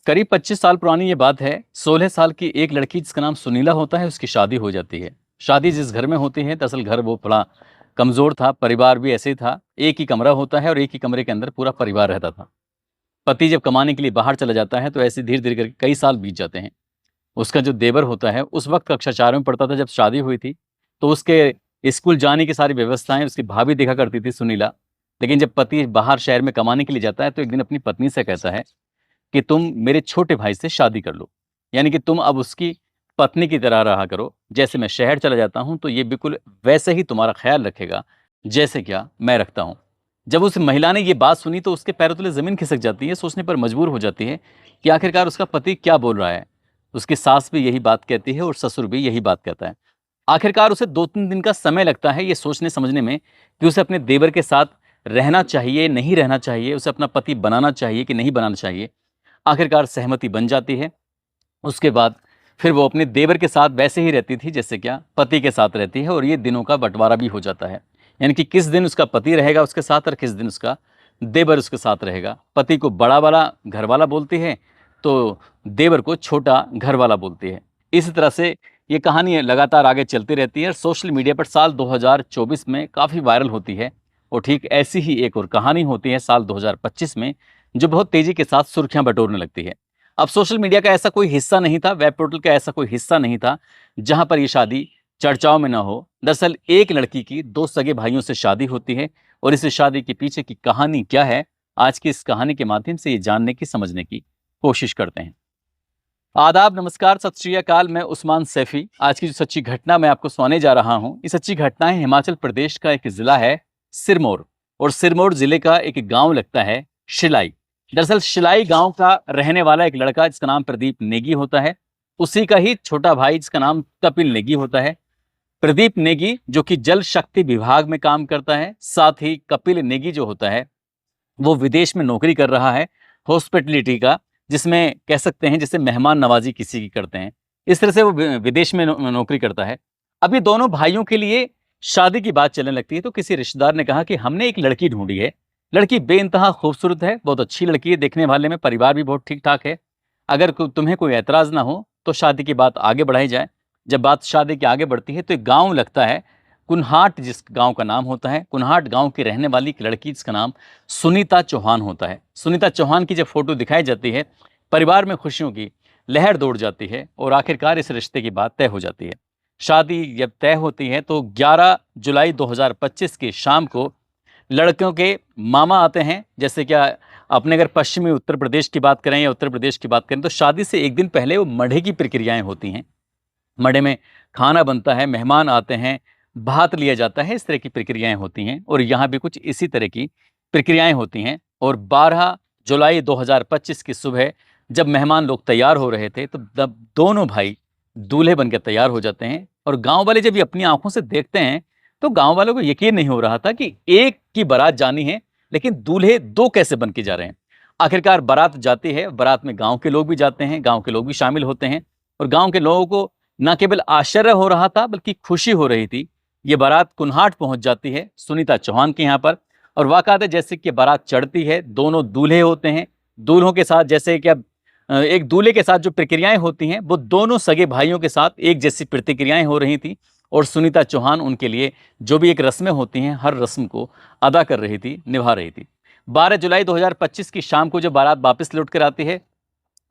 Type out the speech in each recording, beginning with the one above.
करीब 25 साल पुरानी ये बात है। 16 साल की एक लड़की जिसका नाम सुनीला होता है, उसकी शादी हो जाती है। शादी जिस घर में होती है, दरअसल घर वो थोड़ा कमज़ोर था, परिवार भी ऐसे ही था। एक ही कमरा होता है और एक ही कमरे के अंदर पूरा परिवार रहता था। पति जब कमाने के लिए बाहर चला जाता है तो ऐसे धीरे-धीरे करके कई साल बीत जाते हैं। उसका जो देवर होता है, उस वक़्त कक्षा 4 में पढ़ता था जब शादी हुई थी, तो उसके स्कूल जाने की सारी व्यवस्थाएँ उसकी भाभी देखा करती थी सुनीला। लेकिन जब पति बाहर शहर में कमाने के लिए जाता है तो एक दिन अपनी पत्नी से कहता है कि तुम मेरे छोटे भाई से शादी कर लो। यानी कि तुम अब उसकी पत्नी की तरह रहा करो। जैसे मैं शहर चला जाता हूँ तो ये बिल्कुल वैसे ही तुम्हारा ख़्याल रखेगा, जैसे क्या मैं रखता हूँ। जब उस महिला ने ये बात सुनी तो उसके पैरों तले ज़मीन खिसक जाती है, सोचने पर मजबूर हो जाती है कि आखिरकार उसका पति क्या बोल रहा है। उसकी सास भी यही बात कहती है और ससुर भी यही बात कहता है। आखिरकार उसे 2-3 दिन का समय लगता है ये सोचने समझने में कि उसे अपने देवर के साथ रहना चाहिए, नहीं रहना चाहिए, उसे अपना पति बनाना चाहिए कि नहीं बनाना चाहिए। आखिरकार सहमति बन जाती है। उसके बाद फिर वो अपने देवर के साथ वैसे ही रहती थी जैसे क्या पति के साथ रहती है, और ये दिनों का बंटवारा भी हो जाता है। यानी कि किस दिन उसका पति रहेगा उसके साथ और किस दिन उसका देवर उसके साथ रहेगा। पति को बड़ा वाला घर वाला बोलती है, तो देवर को छोटा घर वाला बोलती है। इसी तरह से ये कहानी लगातार आगे चलती रहती है और सोशल मीडिया पर साल 2024 में काफ़ी वायरल होती है। और ठीक ऐसी ही एक और कहानी होती है साल 2025 में, जो बहुत तेज़ी के साथ सुर्खियां बटोरने लगती है। अब सोशल मीडिया का ऐसा कोई हिस्सा नहीं था, वेब पोर्टल का ऐसा कोई हिस्सा नहीं था, जहां पर ये शादी चर्चाओं में ना हो। दरअसल एक लड़की की 2 सगे भाइयों से शादी होती है, और इस शादी के पीछे की कहानी क्या है, आज की इस कहानी के माध्यम से ये जानने की, समझने की कोशिश करते हैं। आदाब, नमस्कार, सत श्री अकाल। मैं उस्मान सैफी। आज की जो सच्ची घटना मैं आपको सुनाने जा रहा हूँ, ये सच्ची घटना है हिमाचल प्रदेश का एक ज़िला है सिरमौर, और सिरमौर ज़िले का एक गांव लगता है शिलाई। दरअसल शिलाई गांव का रहने वाला एक लड़का जिसका नाम प्रदीप नेगी होता है, उसी का ही छोटा भाई जिसका नाम कपिल नेगी होता है। प्रदीप नेगी जो कि जल शक्ति विभाग में काम करता है, साथ ही कपिल नेगी जो होता है वो विदेश में नौकरी कर रहा है, हॉस्पिटलिटी का, जिसमें कह सकते हैं जैसे मेहमान नवाजी किसी की करते हैं, इस तरह से वो विदेश में नौकरी करता है। अब ये दोनों भाइयों के लिए शादी की बात चलने लगती है, तो किसी रिश्तेदार ने कहा कि हमने एक लड़की ढूंढी है। लड़की बेइंतहा खूबसूरत है, बहुत अच्छी लड़की है देखने वाले में, परिवार भी बहुत ठीक ठाक है। अगर तुम्हें कोई एतराज़ ना हो तो शादी की बात आगे बढ़ाई जाए। जब बात शादी की आगे बढ़ती है तो एक गाँव लगता है कुन्हाट, जिस गांव का नाम होता है कुन्हाट, गांव की रहने वाली एक लड़की जिसका नाम सुनीता चौहान होता है। सुनीता चौहान की जब फोटो दिखाई जाती है, परिवार में खुशियों की लहर दौड़ जाती है और आखिरकार इस रिश्ते की बात तय हो जाती है। शादी जब तय होती है तो 11 जुलाई 2025 की शाम को लड़कों के मामा आते हैं। जैसे क्या अपने अगर पश्चिमी उत्तर प्रदेश की बात करें या उत्तर प्रदेश की बात करें, तो शादी से एक दिन पहले वो मढ़े की प्रक्रियाएं होती हैं। मड़े में खाना बनता है, मेहमान आते हैं, भात लिया जाता है, इस तरह की प्रक्रियाएं होती हैं। और यहाँ भी कुछ इसी तरह की प्रक्रियाएं होती हैं। और 12 जुलाई 2025 की सुबह जब मेहमान लोग तैयार हो रहे थे, तो तब दोनों भाई दूल्हे बनकर तैयार हो जाते हैं। और गांव वाले जब ये अपनी आंखों से देखते हैं तो गांव वालों को यकीन नहीं हो रहा था कि एक की बारात जानी है, लेकिन दूल्हे दो कैसे बन के जा रहे हैं। आखिरकार बारात जाती है, बारात में गांव के लोग भी जाते हैं, गांव के लोग भी शामिल होते हैं। और गांव के लोगों को न केवल आश्चर्य हो रहा था बल्कि खुशी हो रही थी। ये बारात कुन्हाट पहुंच जाती है सुनीता चौहान के यहाँ पर, और वाक़ात है जैसे कि बारात चढ़ती है, दोनों दूल्हे होते हैं। दूल्हों के साथ जैसे कि अब एक दूल्हे के साथ जो प्रक्रियाएं होती हैं वो दोनों सगे भाइयों के साथ एक जैसी प्रतिक्रियाएं हो रही थी। और सुनीता चौहान उनके लिए जो भी एक रस्में होती हैं, हर रस्म को अदा कर रही थी, निभा रही थी। 12 जुलाई 2025 की शाम को जब बारात वापस लौट कर आती है,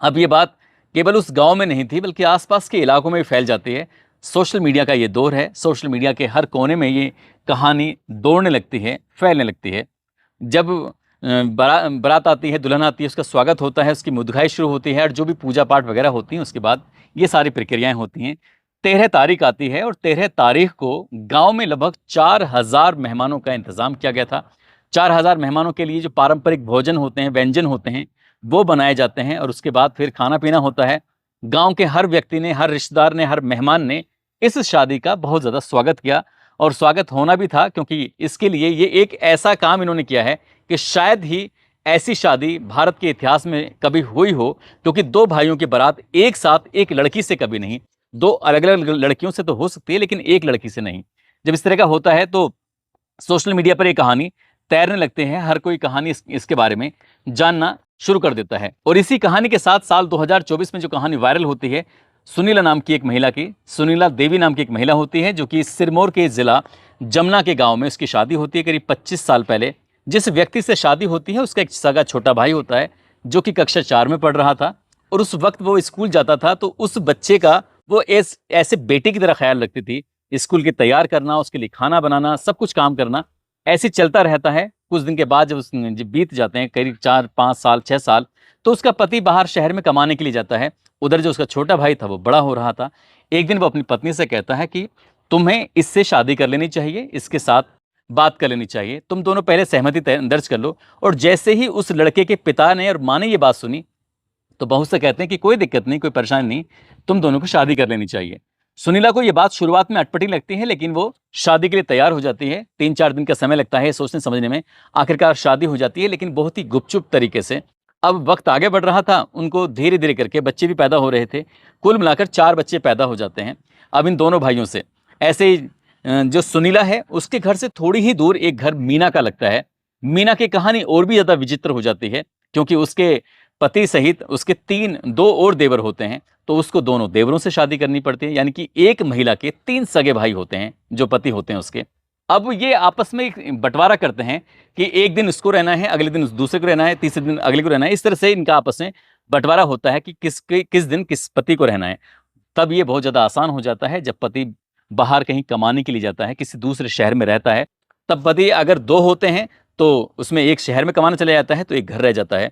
अब ये बात केवल उस गांव में नहीं थी बल्कि आसपास के इलाकों में भी फैल जाती है। सोशल मीडिया का ये दौर है, सोशल मीडिया के हर कोने में ये कहानी दौड़ने लगती है, फैलने लगती है। जब बारात आती है, दुल्हन आती है, उसका स्वागत होता है, उसकी मुदगाई शुरू होती है, और जो भी पूजा पाठ वगैरह होती हैं उसके बाद ये सारी प्रक्रियाएं होती हैं। 13 तारीख आती है और 13 तारीख को गांव में लगभग 4000 मेहमानों का इंतजाम किया गया था। 4000 मेहमानों के लिए जो पारंपरिक भोजन होते हैं, व्यंजन होते हैं, वो बनाए जाते हैं। और उसके बाद फिर खाना पीना होता है। गांव के हर व्यक्ति ने, हर रिश्तेदार ने, हर मेहमान ने इस शादी का बहुत ज़्यादा स्वागत किया। और स्वागत होना भी था, क्योंकि इसके लिए ये एक ऐसा काम इन्होंने किया है कि शायद ही ऐसी शादी भारत के इतिहास में कभी हुई हो, क्योंकि दो भाइयों की बारात एक साथ एक लड़की से कभी नहीं, दो अलग अलग लड़कियों से तो हो सकती है लेकिन एक लड़की से नहीं। जब इस तरह का होता है तो सोशल मीडिया पर एक कहानी तैरने लगते हैं, हर कोई कहानी इसके बारे में जानना शुरू कर देता है। और इसी कहानी के साथ साल 2024 में जो कहानी वायरल होती है, सुनीला नाम की एक महिला की, सुनीला देवी नाम की एक महिला होती है, जो कि सिरमौर के जिला जमुना के गांव में उसकी शादी होती है करीब 25 साल पहले। जिस व्यक्ति से शादी होती है उसका एक सगा छोटा भाई होता है, जो कि कक्षा 4 में पढ़ रहा था, और उस वक्त वो स्कूल जाता था तो उस बच्चे का वो ऐसे बेटे की तरह ख्याल रखती थी। स्कूल के तैयार करना, उसके लिए खाना बनाना, सब कुछ काम करना, ऐसे चलता रहता है। कुछ दिन के बाद जब बीत जाते हैं करीब 4-5 साल 6 साल, तो उसका पति बाहर शहर में कमाने के लिए जाता है। उधर जो उसका छोटा भाई था वो बड़ा हो रहा था। एक दिन वो अपनी पत्नी से कहता है कि तुम्हें इससे शादी कर लेनी चाहिए, इसके साथ बात कर लेनी चाहिए, तुम दोनों पहले सहमति दर्ज कर लो। और जैसे ही उस लड़के के पिता ने और माँ ने ये बात सुनी, तो बहू से कहते हैं कि कोई दिक्कत नहीं, कोई परेशानी नहीं, तुम दोनों को शादी कर लेनी चाहिए। सुनीला को ये बात शुरुआत में अटपटी लगती है, लेकिन वो शादी के लिए तैयार हो जाती है। 3-4 दिन का समय लगता है सोचने समझने में, आखिरकार शादी हो जाती है, लेकिन बहुत ही गुपचुप तरीके से। अब वक्त आगे बढ़ रहा था, उनको धीरे धीरे करके बच्चे भी पैदा हो रहे थे। कुल मिलाकर 4 बच्चे पैदा हो जाते हैं अब इन दोनों भाइयों से। ऐसे ही जो सुनीला है उसके घर से थोड़ी ही दूर एक घर मीना का लगता है। मीना की कहानी और भी ज्यादा विचित्र हो जाती है, क्योंकि उसके पति सहित उसके 2 और देवर होते हैं, तो उसको दोनों देवरों से शादी करनी पड़ती है। यानी कि एक महिला के 3 सगे भाई होते हैं जो पति होते हैं उसके। अब ये आपस में एक बंटवारा करते हैं कि एक दिन उसको रहना है, अगले दिन उस दूसरे को रहना है, तीसरे दिन अगले को रहना है। इस तरह से इनका आपस में बंटवारा होता है कि किस दिन किस पति को रहना है। तब ये बहुत ज़्यादा आसान हो जाता है जब पति बाहर कहीं कमाने के लिए जाता है, किसी दूसरे शहर में रहता है। तब पति अगर 2 होते हैं तो उसमें एक शहर में कमाने चले जाता है, तो एक घर रह जाता है।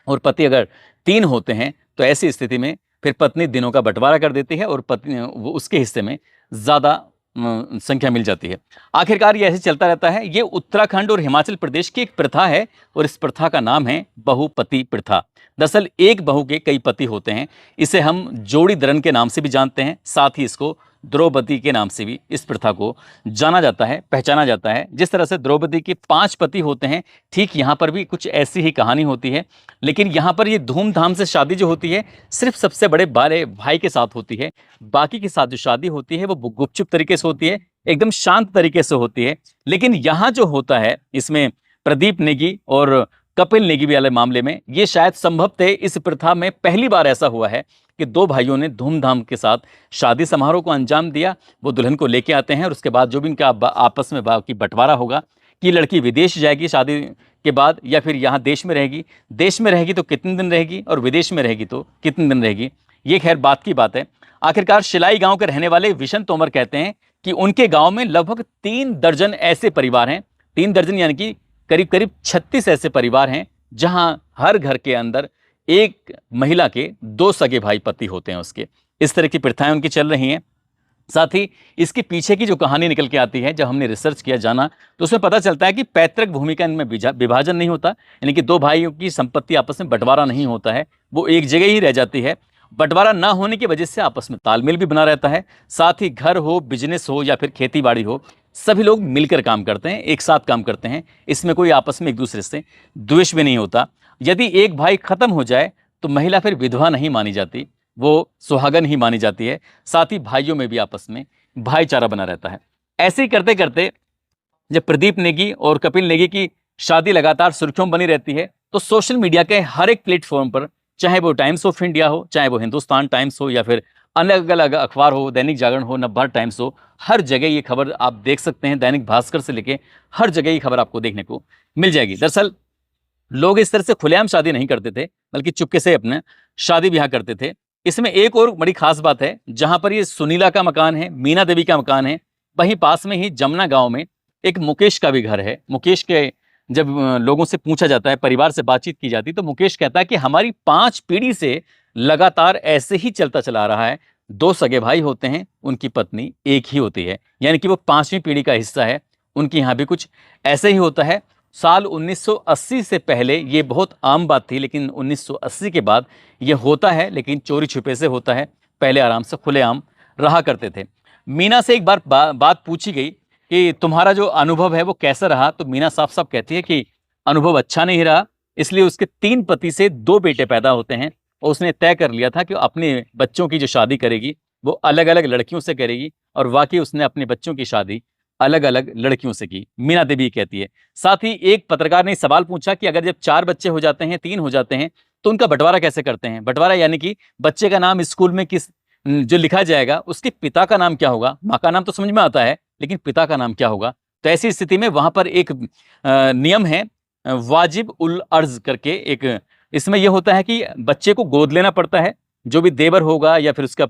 और पति अगर 3 होते हैं तो ऐसी स्थिति में फिर पत्नी दिनों का बंटवारा कर देती है और पत्नी वो उसके हिस्से में ज़्यादा संख्या मिल जाती है। आखिरकार ये ऐसे चलता रहता है। ये उत्तराखंड और हिमाचल प्रदेश की एक प्रथा है, और इस प्रथा का नाम है बहुपति प्रथा। दरअसल एक बहू के कई पति होते हैं। इसे हम जोड़ी दरन के नाम से भी जानते हैं, साथ ही इसको द्रौपदी के नाम से भी इस प्रथा को जाना जाता है, पहचाना जाता है। जिस तरह से द्रौपदी के 5 पति होते हैं, ठीक यहाँ पर भी कुछ ऐसी ही कहानी होती है। लेकिन यहाँ पर ये धूमधाम से शादी जो होती है सिर्फ सबसे बड़े बड़े भाई के साथ होती है। बाकी के साथ जो शादी होती है वो गुपचुप तरीके से होती है, एकदम शांत तरीके से होती है। लेकिन यहाँ जो होता है इसमें प्रदीप नेगी और कपिल नेगी वाले मामले में ये शायद संभवतः इस प्रथा में पहली बार ऐसा हुआ है कि 2 भाइयों ने धूमधाम के साथ शादी समारोह को अंजाम दिया। वो दुल्हन को लेके आते हैं और उसके बाद जो भी इनका आपस में बाकी बंटवारा होगा कि लड़की विदेश जाएगी शादी के बाद या फिर यहाँ देश में रहेगी, देश में रहेगी तो कितने दिन रहेगी और विदेश में रहेगी तो कितने दिन रहेगी, ये खैर बात की बात है। आखिरकार शिलाई गांव के रहने वाले विशन तोमर कहते हैं कि उनके गांव में लगभग 3 दर्जन ऐसे परिवार हैं। 3 दर्जन यानी कि करीब करीब 36 ऐसे परिवार हैं जहां हर घर के अंदर एक महिला के 2 सगे भाई पति होते हैं उसके। इस तरह की प्रथाएं उनकी चल रही हैं। साथ ही इसके पीछे की जो कहानी निकल के आती है, जब हमने रिसर्च किया जाना, तो उसमें पता चलता है कि पैतृक भूमि का इनमें विभाजन नहीं होता, यानी कि 2 भाइयों की संपत्ति आपस में बंटवारा नहीं होता है, वो एक जगह ही रह जाती है। बंटवारा ना होने की वजह से आपस में तालमेल भी बना रहता है। साथ ही घर हो, बिजनेस हो या फिर खेती बाड़ी हो, सभी लोग मिलकर काम करते हैं, एक साथ काम करते हैं। इसमें कोई आपस में एक दूसरे से द्वेष भी नहीं होता। यदि एक भाई खत्म हो जाए तो महिला फिर विधवा नहीं मानी जाती, वो सुहागन ही मानी जाती है। साथ ही भाइयों में भी आपस में भाईचारा बना रहता है। ऐसे ही करते करते जब प्रदीप नेगी और कपिल नेगी की शादी लगातार सुर्खियों में बनी रहती है, तो सोशल मीडिया के हर एक प्लेटफॉर्म पर, चाहे वो टाइम्स ऑफ इंडिया हो, चाहे वो हिंदुस्तान टाइम्स हो या फिर अलग अलग अखबार हो, दैनिक जागरण हो, नवभारत टाइम्स हो, हर जगह ये खबर आप देख सकते हैं। दैनिक भास्कर से लेके हर जगह ये खबर आपको देखने को मिल जाएगी। दरअसल लोग इस तरह से खुलेआम शादी नहीं करते थे, बल्कि चुपके से अपने शादी ब्याह करते थे। इसमें एक और बड़ी खास बात है, जहां पर ये सुनीला का मकान है, मीना देवी का मकान है, वहीं पास में ही जमुना गांव में एक मुकेश का भी घर है। मुकेश के जब लोगों से पूछा जाता है, परिवार से बातचीत की जाती, तो मुकेश कहता है कि हमारी 5 पीढ़ी से लगातार ऐसे ही चलता चला रहा है। 2 सगे भाई होते हैं, उनकी पत्नी एक ही होती है, यानी कि वो 5वीं पीढ़ी का हिस्सा है। उनके यहाँ भी कुछ ऐसे ही होता है। साल 1980 से पहले ये बहुत आम बात थी, लेकिन 1980 के बाद ये होता है, लेकिन चोरी छुपे से होता है। पहले आराम से खुलेआम रहा करते थे। मीना से एक बार बात पूछी गई कि तुम्हारा जो अनुभव है वो कैसा रहा, तो मीना साफ साफ कहती है कि अनुभव अच्छा नहीं रहा। इसलिए उसके 3 पति से 2 बेटे पैदा होते हैं, और उसने तय कर लिया था कि अपने बच्चों की जो शादी करेगी वो अलग अलग लड़कियों से करेगी, और वाकई उसने अपने बच्चों की शादी अलग अलग लड़कियों से की, मीना देवी कहती है। साथ ही एक पत्रकार ने सवाल पूछा कि अगर जब 4 बच्चे हो जाते हैं, 3 हो जाते हैं, तो उनका बंटवारा कैसे करते हैं? बंटवारा यानी कि बच्चे का नाम स्कूल में किस जो लिखा जाएगा उसके पिता का नाम क्या होगा? माँ का नाम तो समझ में आता है, लेकिन पिता का नाम क्या होगा? तो ऐसी स्थिति में वहां पर एक नियम है, वाजिब उल अर्ज करके एक। इसमें यह होता है कि बच्चे को गोद लेना पड़ता है, जो भी देवर होगा या फिर उसका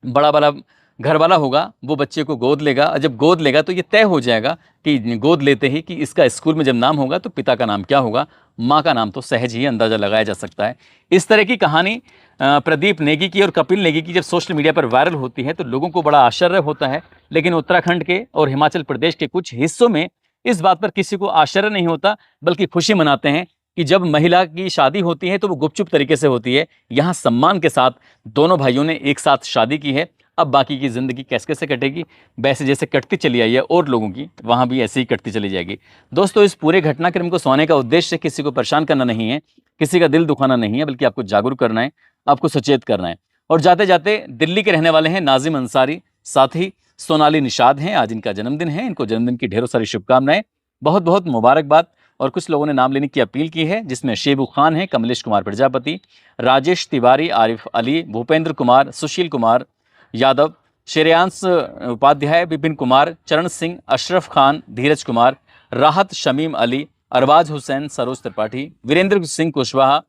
बड़ा वाला घर वाला होगा, वो बच्चे को गोद लेगा, और जब गोद लेगा तो ये तय हो जाएगा कि गोद लेते ही कि इसका स्कूल में जब नाम होगा तो पिता का नाम क्या होगा, माँ का नाम तो सहज ही अंदाजा लगाया जा सकता है। इस तरह की कहानी प्रदीप नेगी की और कपिल नेगी की जब सोशल मीडिया पर वायरल होती है तो लोगों को बड़ा आश्चर्य होता है, लेकिन उत्तराखंड के और हिमाचल प्रदेश के कुछ हिस्सों में इस बात पर किसी को आश्चर्य नहीं होता, बल्कि खुशी मनाते हैं कि जब महिला की शादी होती है तो वो गुपचुप तरीके से होती है। यहाँ सम्मान के साथ दोनों भाइयों ने एक साथ शादी की है। अब बाकी की ज़िंदगी कैसे कैसे कटेगी, वैसे जैसे कटती चली आई है और लोगों की, वहाँ भी ऐसे ही कटती चली जाएगी। दोस्तों, इस पूरे घटनाक्रम को सुनाने का उद्देश्य किसी को परेशान करना नहीं है, किसी का दिल दुखाना नहीं है, बल्कि आपको जागरूक करना है, आपको सचेत करना है। और जाते जाते दिल्ली के रहने वाले हैं नाजिम अंसारी, साथ ही सोनाली निषाद हैं, आज इनका जन्मदिन है। इनको जन्मदिन की ढेरों सारी शुभकामनाएं, बहुत बहुत मुबारकबाद। और कुछ लोगों ने नाम लेने की अपील की है, जिसमें शेबू खान है, कमलेश कुमार प्रजापति, राजेश तिवारी, आरिफ अली, भूपेंद्र कुमार, सुशील कुमार यादव, श्रेयांश उपाध्याय, विपिन कुमार, चरण सिंह, अशरफ खान, धीरज कुमार, राहत शमीम अली, अरबाज हुसैन, सरोज त्रिपाठी, वीरेंद्र सिंह कुशवाहा,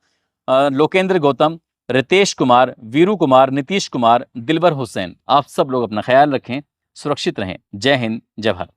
लोकेंद्र गौतम, रितेश कुमार, वीरू कुमार, नीतीश कुमार, दिलबर हुसैन। आप सब लोग अपना ख्याल रखें, सुरक्षित रहें। जय हिंद, जय भारत।